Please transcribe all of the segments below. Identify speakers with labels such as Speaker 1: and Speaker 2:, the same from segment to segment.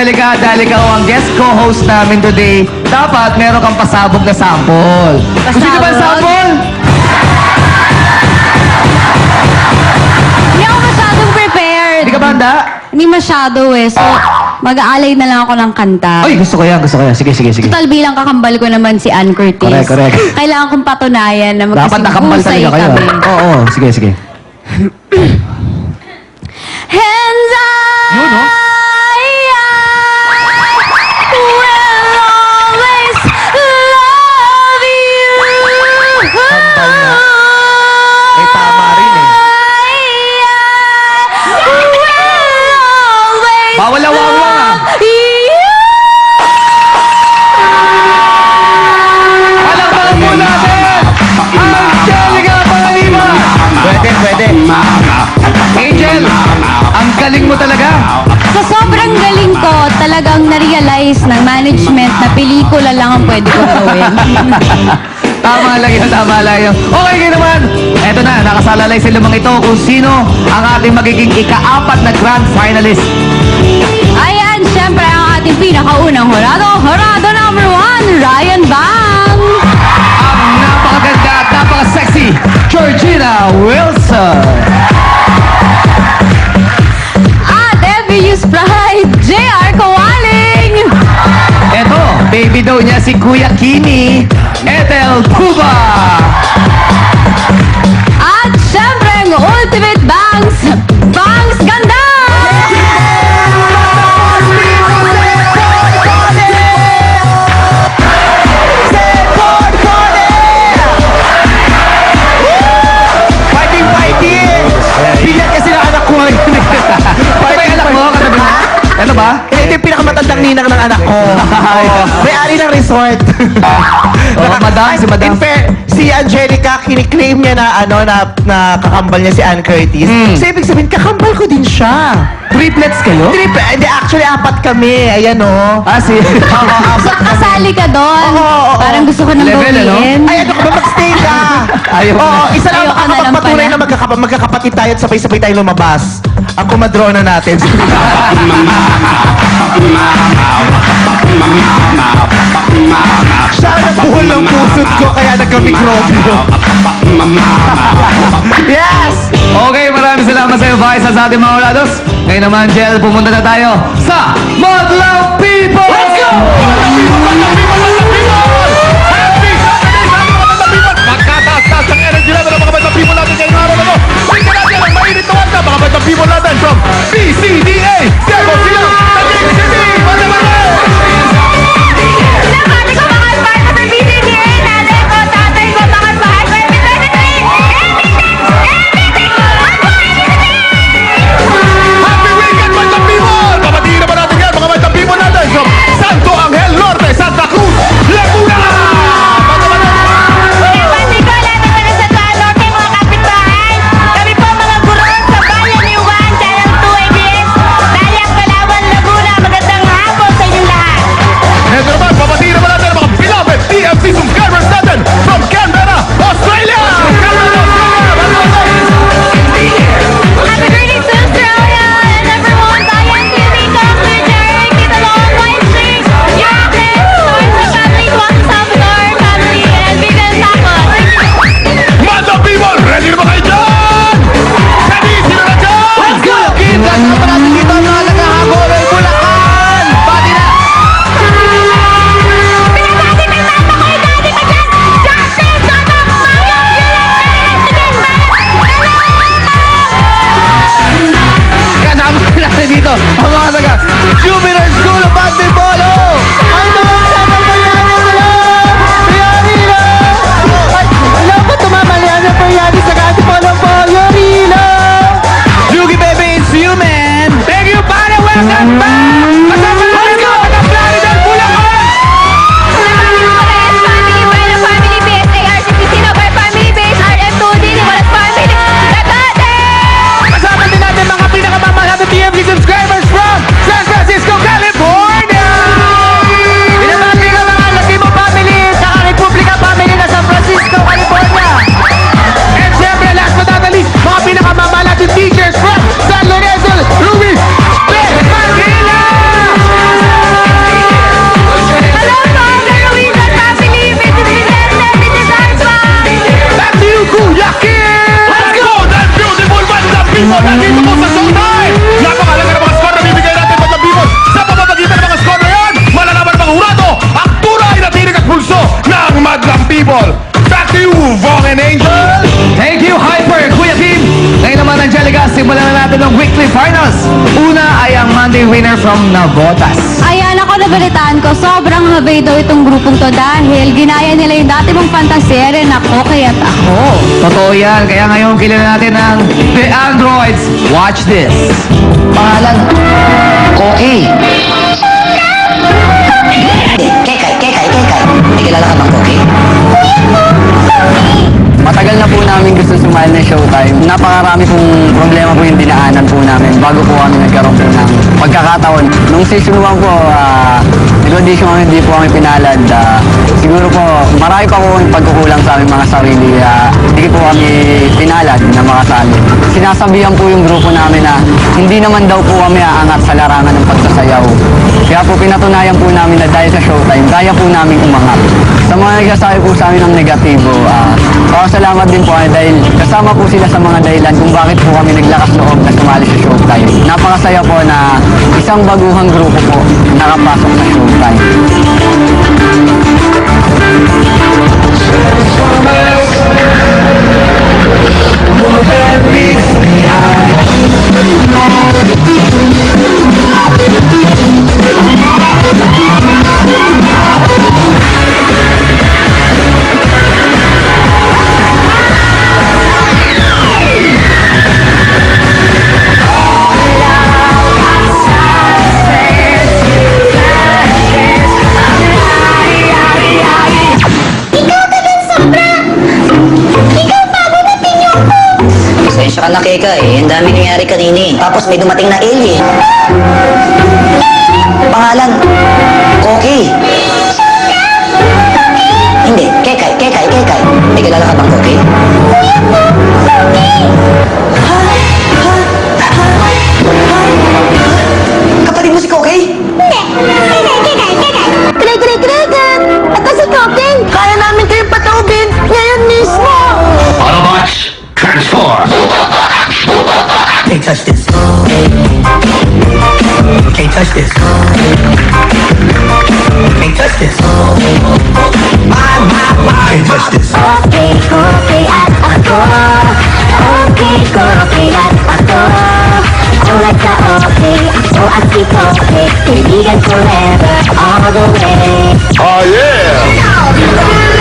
Speaker 1: Angelica, dahil ikaw ang guest co-host namin today, dapat meron kang pasabog na sample. Gusto niyo ba ang sample?
Speaker 2: Hindi ako masyadong prepared.
Speaker 1: Hindi ka ba handa?
Speaker 2: Hindi masyado eh. So, mag-aalay na lang ako ng kanta.
Speaker 1: Ay, gusto ko yan, gusto ko yan. Sige, sige, sige.
Speaker 2: Total bilang kakambal ko naman si Ann Curtis.
Speaker 1: Correct, correct.
Speaker 2: Kailangan kong patunayan na
Speaker 1: Dapat nakambal
Speaker 2: magkasing
Speaker 1: talaga kayo.
Speaker 2: kami.
Speaker 1: Oo, sige, sige.
Speaker 2: Hands up!
Speaker 1: Yun, no?
Speaker 2: will always love you.
Speaker 1: Kambal na. Eh, tama rin eh. Bawal na wawang ah. Palakpakan po natin! Angelica Pangaliwa! Pwede, pwede. Angel, ang galing mo talaga.
Speaker 2: Sa sobrang galing ko, talagang na-realize ng management na pelikula lang ang pwede kong gawin.
Speaker 1: Tama lang yun, tama lang yun. Okay kayo naman. Eto na, nakasalalay sa lumang ito kung sino ang ating magiging ika-4 na grand finalist.
Speaker 2: Ayan, syempre ang ating pinakaunang hurado, hurado number 1, Ryan Bang!
Speaker 1: Ang napakaganda at napaka-sexy, Georgina Wilson.
Speaker 2: At Evius Pride, JR Kawaling!
Speaker 1: Eto, baby daw niya si Kuya Kimi, Ethel Puba.
Speaker 2: At syempre ang ultimate bangs, Bangs Ganda!
Speaker 1: Fighting, fighting! Bigat kasi ng anak ko ngayon. Ito ba yung anak mo? Katabi mo? Ano ba?
Speaker 3: Ito yung pinakamatandang ninang ng anak ko. May-ari ng resort.
Speaker 1: Oh, madam, si madam.
Speaker 3: In fair, si Angelica, kiniklaim niya na, na kakambal niya si Ann Curtis.
Speaker 1: Hmm.
Speaker 3: So, ibig sabihin, kakambal ko din siya.
Speaker 1: Triplets kayo?
Speaker 3: Hindi, actually, 4 kami. Ayan, oh.
Speaker 1: Ah, si...
Speaker 2: So, kasali ka doon.
Speaker 3: Oo.
Speaker 2: Parang gusto ko nang
Speaker 1: Level, ano?
Speaker 2: gawin.
Speaker 3: Ay, ano ka ba? Mag-stay ka.
Speaker 1: Ayaw
Speaker 3: Oo,
Speaker 1: na.
Speaker 3: isa lang
Speaker 2: Ayaw ka na lang
Speaker 3: makakapagpatunay
Speaker 2: pala.
Speaker 3: na magkakapatid tayo at sabay-sabay tayo lumabas. Ang kumadrona natin. Siya ang buhol ng pusot ko kaya nagka-mikrobyo. Yes!
Speaker 1: Okay, maraming salamat sa iyo, Vice, sa ating mga ulados. Ngayon naman, Jel, pumunta na tayo sa Madlang People! Let's go!
Speaker 4: Magkataas-taas ang energy level ng mga batang people natin ngayong araw na to. Tingnan natin ang mainit na wanda, mga batang people natin from BCDA, Cebu Silang, Taguig City, Manamara!
Speaker 5: Nakati ko mga part of the BCDA, nanay ko, tatay ko, mga bahay ko, everything,
Speaker 4: Happy weekend, batang people! Papatiin naman natin yan, mga batang people natin from Santo Angel,
Speaker 1: winner from Navotas.
Speaker 2: Ayan, ako nabalitaan ko, sobrang habay daw itong grupong to dahil ginaya nila yung dati mong fantasere na Koke at ako.
Speaker 1: Totoo yan. Kaya ngayon kilala natin ang The Androids. Watch this. Pangalan, Koke.
Speaker 6: Kekay. May kilala ka bang Koki? Matagal na po namin gusto sumali ng Showtime. Napakarami pong problema po yung dinaanan po namin bago po kami nagkaroon po ng pagkakataon. Nung season 1 po, nag-audition kami, hindi po kami pinalad. Siguro po, marami pa po yung pagkukulang sa aming mga sarili. Hindi po kami pinalad na makasali. Sinasabihan po yung grupo namin na hindi naman daw po kami aangat sa larangan ng pagsasayaw. Kaya po pinatunayan po namin na dahil sa Showtime, kaya po namin umangat. Sa mga nagsasabi po sa amin ng negatibo, salamat din po dahil kasama po sila sa mga dahilan kung bakit po kami naglakas loob na sumali sa Showtime. Napakasaya po na isang baguhang grupo po nakapasok sa Showtime. Pasensya ka na, Keka eh. Ang dami nangyari kanina eh. Tapos may dumating na alien. Pangalan, Koki. Hindi, Kekay. May kilala ka bang Koki? Kapatid mo si Koki?
Speaker 5: Krekrekan! Ito si Koking! Kaya namin kayong pataubin ngayon mismo!
Speaker 7: Autobots, transform!
Speaker 6: Can't touch this. Can't touch this. Can't touch this. Can't touch this.
Speaker 5: Koke at ako. Koke at ako. Tulad ka ako at si Koke. Kaibigan forever, all the way.
Speaker 4: Oh, yeah!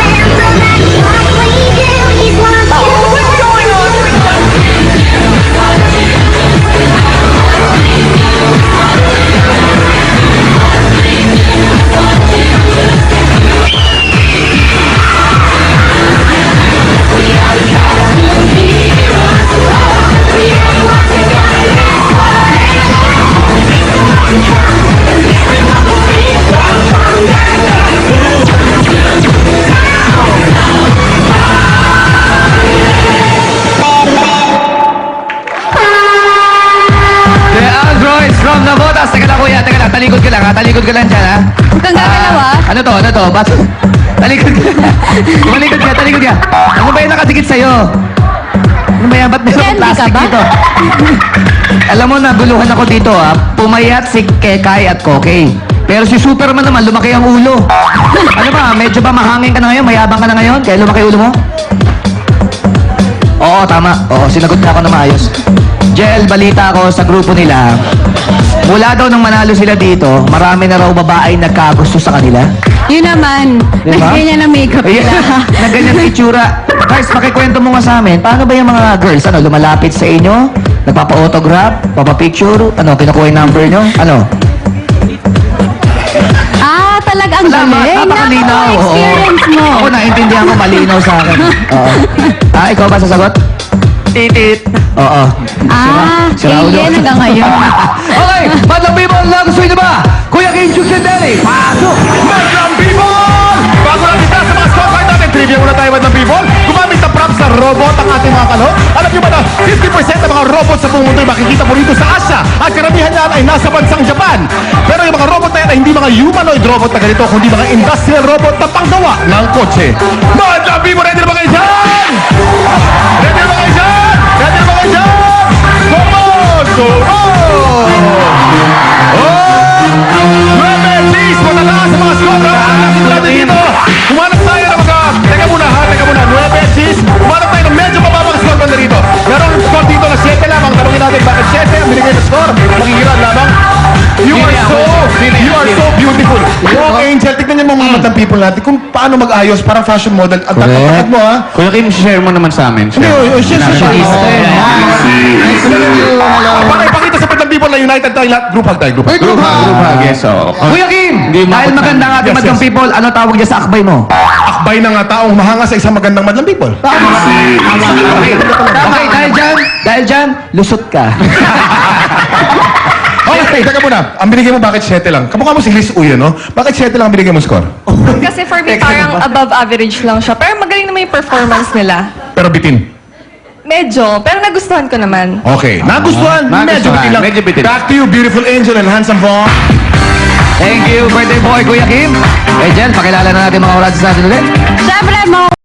Speaker 1: The Androids from Navotas. Teka lang kuya, teka lang. Talikod ka lang ha. Talikod ka lang dyan ha.
Speaker 2: Huwag kang gagalaw, ah.
Speaker 1: Ano to? Ba't? Talikod ka. Talikod ka. Ano ba yung nakadikit sa'yo? Ano ba yan? Ba't meron
Speaker 2: Candy ka
Speaker 1: plastic
Speaker 2: ba?
Speaker 1: dito? Alam mo, naguluhan ako dito ha. Pumayat si Kekay at Koke. Pero si Superman naman, lumaki ang ulo. Ano ba, medyo ba mahangin ka na ngayon? Mayabang ka na ngayon? Kaya lumaki ulo mo? Oo, tama. Oo, sinagot na ako na maayos. Jel, balita ako sa grupo nila. Mula daw nang manalo sila dito, marami na raw babae nagkagusto sa kanila.
Speaker 2: Yun naman,
Speaker 1: Diba?
Speaker 2: nagganyan na makeup
Speaker 1: Ayan,
Speaker 2: nila.
Speaker 1: na ganyan ang itsura. Guys, makikwento mo nga sa amin, paano ba yung mga girls? Ano, lumalapit sa inyo? Nagpapa-autograph? Papa-picture? Ano, kinukuha yung number nyo? Ano?
Speaker 2: Talagang
Speaker 1: Salamat,
Speaker 2: galing.
Speaker 1: napakalinaw. Oo.
Speaker 2: Experience mo.
Speaker 1: Ako, naintindihan ko, malinaw sa akin. Oo. Ikaw ba sasagot? Titit. Oo.
Speaker 2: Alien hanggang ngayon.
Speaker 1: Okay, Madlang People, nagustuhin niyo ba? Kuya Kim, Chooks and Deli, pasok!
Speaker 4: Madlang People! Bago natin sa mga spotlight natin, trivia muna tayo, Madlang People. Gumamit ng props sa robot ang ating mga kalot. Alam niyo ba na 50% ng mga robot sa buong mundo ay makikita mo rito sa Asia at karamihan niyan ay nasa bansang Japan. Pero yung mga robot na yan ay hindi mga humanoid robot na ganito, kundi mga industrial robot na panggawa ng kotse. Madlang People, ready na ba kayo dyan? Ready na ba kayo dyan? Ready na ba kayo dyan? Come on! Go on! Nueve, please, matataas sa mga score. Nakakasip natin dito. Humanap tayo ng mga... Teka muna. Nueve, please. Humanap tayo ng medyo mababang score banda rito. Meron score dito na 7 lamang. Tanungin natin bakit 7 ang binigay na score. Makikiran lamang. Wow, Angel, tignan niyo mga madlang people natin kung paano mag-ayos, parang fashion model. At tatapad mo, ha?
Speaker 8: Kuya Kim, share mo naman sa amin.
Speaker 4: Hindi, share. Pakita sa madlang people na united tayo lahat. Group hug tayo, group hug.
Speaker 8: Group hug, yes.
Speaker 1: Kuya Kim,
Speaker 8: Hindi
Speaker 1: dahil
Speaker 8: umabot
Speaker 1: maganda ang ating
Speaker 4: Yes,
Speaker 1: madlang
Speaker 4: yes.
Speaker 1: people, ano tawag niya sa akbay mo?
Speaker 4: Akbay ng taong mahanga sa isang magandang madlang people.
Speaker 1: Okay, dahil dyan, lusot ka.
Speaker 4: Okay, teka muna. Ang binigay mo bakit 7 lang? Kamukha mo si Liz Uy, no? Bakit 7 lang ang binigay mo score?
Speaker 9: Kasi for me, parang above average lang siya. Pero magaling naman yung performance nila.
Speaker 4: Pero bitin.
Speaker 9: Medyo. Pero nagustuhan ko naman.
Speaker 4: Okay. Nagustuhan? Medyo bitin lang.
Speaker 8: Medyo bitin.
Speaker 4: Back to you, beautiful angel and handsome boy.
Speaker 1: Thank you, birthday boy, Kuya Kim. Eh, Jen, pakilala na natin mga audience natin ulit.
Speaker 2: Siyempre, mga